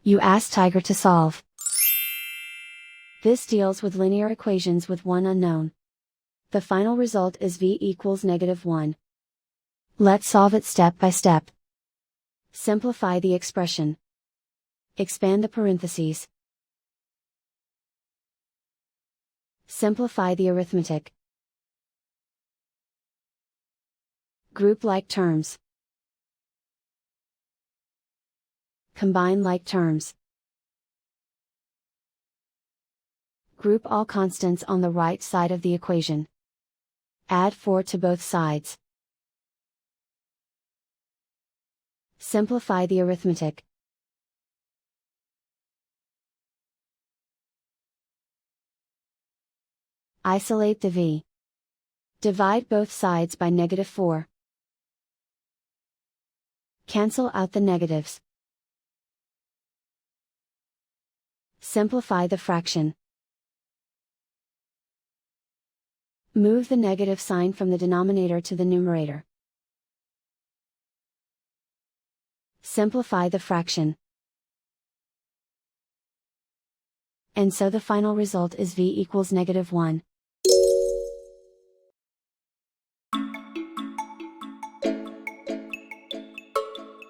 You ask Tiger to solve. This deals with linear equations with one unknown. The final result is v equals -1. Let's solve it step by step. Simplify the expression. Expand the parentheses. Simplify the arithmetic. Group like terms. Combine like terms. Group all constants on the right side of the equation. Add 4 to both sides. Simplify the arithmetic. Isolate the v. Divide both sides by -4. Cancel out the negatives. Simplify the fraction. Move the negative sign from the denominator to the numerator. Simplify the fraction. And so the final result is v equals -1.